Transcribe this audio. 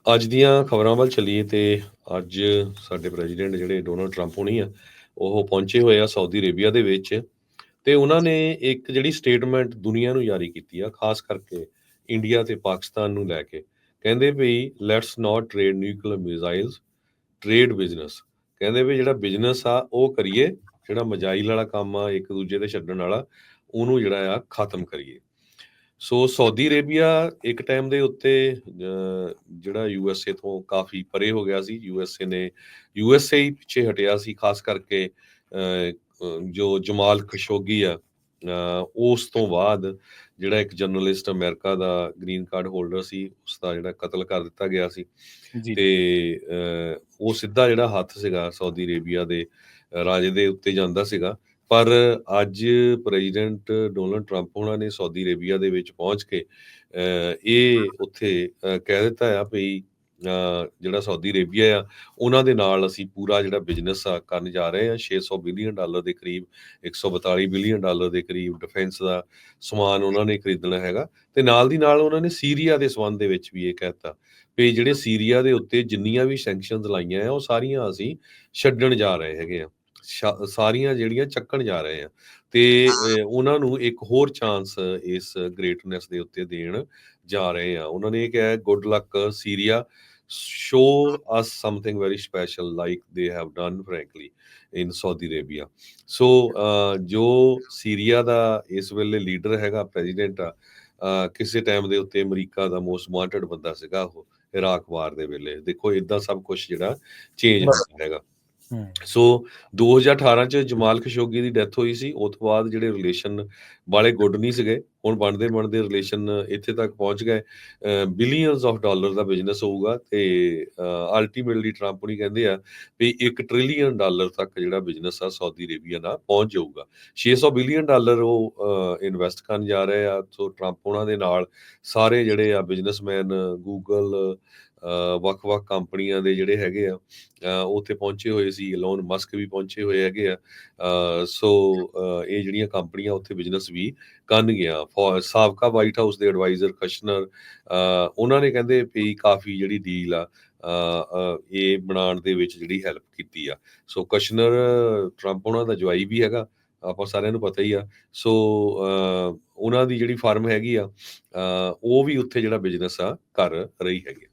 ਅੱਜ ਦੀਆਂ ਖਬਰਾਂ ਵੱਲ ਚੱਲੀਏ ਤੇ ਅੱਜ ਸਾਡੇ ਪ੍ਰੈਜ਼ੀਡੈਂਟ ਜਿਹੜੇ ਡੋਨਲਡ ਟਰੰਪ ਹੋਣੀ ਆ, ਉਹ ਪਹੁੰਚੇ ਹੋਏ ਆ ਸਾਊਦੀ ਅਰੇਬੀਆ ਦੇ ਵਿੱਚ ਤੇ ਉਹਨਾਂ ਨੇ ਇੱਕ ਜਿਹੜੀ ਸਟੇਟਮੈਂਟ ਦੁਨੀਆ ਨੂੰ ਜਾਰੀ ਕੀਤੀ ਆ, ਖਾਸ ਕਰਕੇ ਇੰਡੀਆ ਤੇ ਪਾਕਿਸਤਾਨ ਨੂੰ ਲੈ ਕੇ। ਕਹਿੰਦੇ ਵੀ let's not trade nuclear missiles, trade business. ਕਹਿੰਦੇ ਵੀ ਜਿਹੜਾ ਬਿਜ਼ਨਸ ਆ ਉਹ ਕਰੀਏ, ਜਿਹੜਾ ਮਿਜ਼ਾਈਲ ਵਾਲਾ ਕੰਮ ਆ ਇੱਕ ਦੂਜੇ ਤੇ ਛੱਡਣ ਵਾਲਾ, ਉਹਨੂੰ ਜਿਹੜਾ ਆ ਖਤਮ ਕਰੀਏ। ਸੋ ਸਾਊਦੀ ਅਰੇਬੀਆ ਇੱਕ ਟਾਈਮ ਦੇ ਉੱਤੇ ਜਿਹੜਾ ਯੂਐਸਏ ਤੋਂ ਕਾਫੀ ਪਰੇ ਹੋ ਗਿਆ ਸੀ। ਯੂਐਸਏ ਹੀ ਪਿੱਛੇ ਹਟਿਆ ਸੀ, ਖਾਸ ਕਰਕੇ ਜੋ ਜਮਾਲ ਖਸ਼ੋਗੀ ਆ, ਉਸ ਤੋਂ ਬਾਅਦ ਜਿਹੜਾ ਇੱਕ ਜਰਨਲਿਸਟ ਅਮਰੀਕਾ ਦਾ ਗ੍ਰੀਨ ਕਾਰਡ ਹੋਲਡਰ ਸੀ, ਉਸਦਾ ਜਿਹੜਾ ਕਤਲ ਕਰ ਦਿੱਤਾ ਗਿਆ ਸੀ। ਜੀ ਤੇ ਉਹ ਸਿੱਧਾ ਜਿਹੜਾ ਹੱਥ ਸੀਗਾ ਸਾਊਦੀ ਅਰੇਬੀਆ ਦੇ ਰਾਜੇ ਦੇ ਉੱਤੇ ਜਾਂਦਾ ਸੀਗਾ। ਪਰ ਅੱਜ ਪ੍ਰੈਜ਼ੀਡੈਂਟ ਡੋਨਲਡ ਟਰੰਪ ਉਹਨਾਂ ਨੇ ਸਾਊਦੀ ਅਰੇਬੀਆ ਦੇ ਵਿੱਚ ਪਹੁੰਚ ਕੇ ਇਹ ਉੱਥੇ ਕਹਿ ਦਿੱਤਾ ਆ ਵੀ ਜਿਹੜਾ ਸਾਊਦੀ ਅਰੇਬੀਆ ਆ ਉਹਨਾਂ ਦੇ ਨਾਲ ਅਸੀਂ ਪੂਰਾ ਜਿਹੜਾ ਬਿਜ਼ਨਸ ਆ ਕਰਨ ਜਾ ਰਹੇ ਹਾਂ। 600 ਬਿਲੀਅਨ ਡਾਲਰ ਦੇ ਕਰੀਬ, 142 ਬਿਲੀਅਨ ਡਾਲਰ ਦੇ ਕਰੀਬ ਡਿਫੈਂਸ ਦਾ ਸਮਾਨ ਉਹਨਾਂ ਨੇ ਖਰੀਦਣਾ ਹੈਗਾ। ਤੇ ਨਾਲ ਦੀ ਨਾਲ ਉਹਨਾਂ ਨੇ ਸੀਰੀਆ ਦੇ ਸੰਬੰਧ ਦੇ ਵਿੱਚ ਵੀ ਇਹ ਕਹਿਤਾ ਵੀ ਜਿਹੜੇ ਸੀਰੀਆ ਦੇ ਉੱਤੇ ਜਿੰਨੀਆਂ ਵੀ ਸੈਂਕਸ਼ਨਸ ਲਾਈਆਂ ਆ ਉਹ ਸਾਰੀਆਂ ਅਸੀਂ ਛੱਡਣ ਜਾ ਰਹੇ ਹੈਗੇ ਆ, ਸਾਰੀਆਂ ਜਿਹੜੀਆਂ ਚੱਕਣ ਜਾ ਰਹੇ ਆ। ਤੇ ਉਹਨਾਂ ਨੂੰ ਇੱਕ ਹੋਰ ਚਾਂਸ ਇਸ ਗ੍ਰੇਟਨੈਸ ਦੇ ਉੱਤੇ ਦੇਣ ਜਾ ਰਹੇ ਆ। ਉਹਨਾਂ ਨੇ ਇਹ ਕਿਹਾ good luck Syria, show us something very special like they have done frankly in Saudi Arabia. ਸੋ ਜੋ ਸੀਰੀਆ ਦਾ ਇਸ ਵੇਲੇ ਲੀਡਰ ਹੈਗਾ, ਪ੍ਰੈਜ਼ੀਡੈਂਟ ਆ, ਕਿਸੇ ਟਾਈਮ ਦੇ ਉੱਤੇ ਅਮਰੀਕਾ ਦਾ ਮੋਸਟ ਵਾਂਟਡ ਬੰਦਾ ਸੀਗਾ ਉਹ ਇਰਾਕ ਵਾਰ ਦੇ ਵੇਲੇ। ਦੇਖੋ ਇਦਾਂ ਸਭ ਕੁਝ ਜਿਹੜਾ ਚੇਂਜ ਹੁੰਦਾ ਹੈਗਾ। ਸੋ 2018 ਚ ਜਮਾਲ ਖਸ਼ੋਗੀ ਦੀ ਡੈਥ ਹੋਈ ਸੀ। ਉਸ ਤੋਂ ਬਾਅਦ ਜਿਹੜੇ ਰਿਲੇਸ਼ਨ ਵਾਲੇ ਗੁੱਡ ਨਹੀਂ ਸੀਗੇ। ਹੁਣ ਬਣਦੇ ਬਣਦੇ ਰਿਲੇਸ਼ਨ ਇੱਥੇ ਤੱਕ ਪਹੁੰਚ ਗਏ, billions of dollar the business ਹੋਊਗਾ। ਤੇ ਅਲਟੀਮੇਟਲੀ ਟਰੰਪ ਨਹੀਂ ਕਹਿੰਦੇ ਆ ਵੀ $1 ਟ੍ਰਿਲੀਅਨ ਤੱਕ ਜਿਹੜਾ ਬਿਜ਼ਨਸ ਆ ਸਾਊਦੀ ਅਰੇਬੀਆ ਦਾ ਪਹੁੰਚ ਜਾਊਗਾ। 600 ਬਿਲੀਅਨ ਡਾਲਰ ਉਹ ਇਨਵੈਸਟ ਕਰਨ ਜਾ ਰਹੇ ਆ। ਸੋ ਟਰੰਪ ਉਹਨਾਂ ਦੇ ਨਾਲ ਸਾਰੇ ਜਿਹੜੇ ਆ ਬਿਜ਼ਨਸਮੈਨ, ਗੂਗਲ, ਵੱਖ-ਵੱਖ ਕੰਪਨੀਆਂ ਦੇ ਜਿਹੜੇ ਹੈਗੇ ਆ ਉੱਥੇ ਪਹੁੰਚੇ ਹੋਏ ਸੀ। ਇਲੋਨ ਮਸਕ ਵੀ ਪਹੁੰਚੇ ਹੋਏ ਹੈਗੇ ਆ। ਸੋ ਇਹ ਜਿਹੜੀਆਂ ਕੰਪਨੀਆਂ ਉੱਥੇ ਬਿਜ਼ਨਸ ਵੀ ਕਰਨਗੀਆਂ। ਸਾਬਕਾ ਵਾਈਟ ਹਾਊਸ ਦੇ ਐਡਵਾਈਜ਼ਰ ਕਸ਼ਨਰ, ਉਹਨਾਂ ਨੇ ਕਹਿੰਦੇ ਵੀ ਕਾਫੀ ਜਿਹੜੀ ਡੀਲ ਆ ਇਹ ਬਣਾਉਣ ਦੇ ਵਿੱਚ ਜਿਹੜੀ ਹੈਲਪ ਕੀਤੀ ਆ। ਸੋ ਕਸ਼ਨਰ ਟਰੰਪ ਉਹਨਾਂ ਦਾ ਜਵਾਈ ਵੀ ਹੈਗਾ, ਆਪਾਂ ਸਾਰਿਆਂ ਨੂੰ ਪਤਾ ਹੀ ਆ। ਸੋ ਉਹਨਾਂ ਦੀ ਜਿਹੜੀ ਫਰਮ ਹੈਗੀ ਆ ਉਹ ਵੀ ਉੱਥੇ ਜਿਹੜਾ ਬਿਜ਼ਨਸ ਆ ਕਰ ਰਹੀ ਹੈਗੀ ਆ।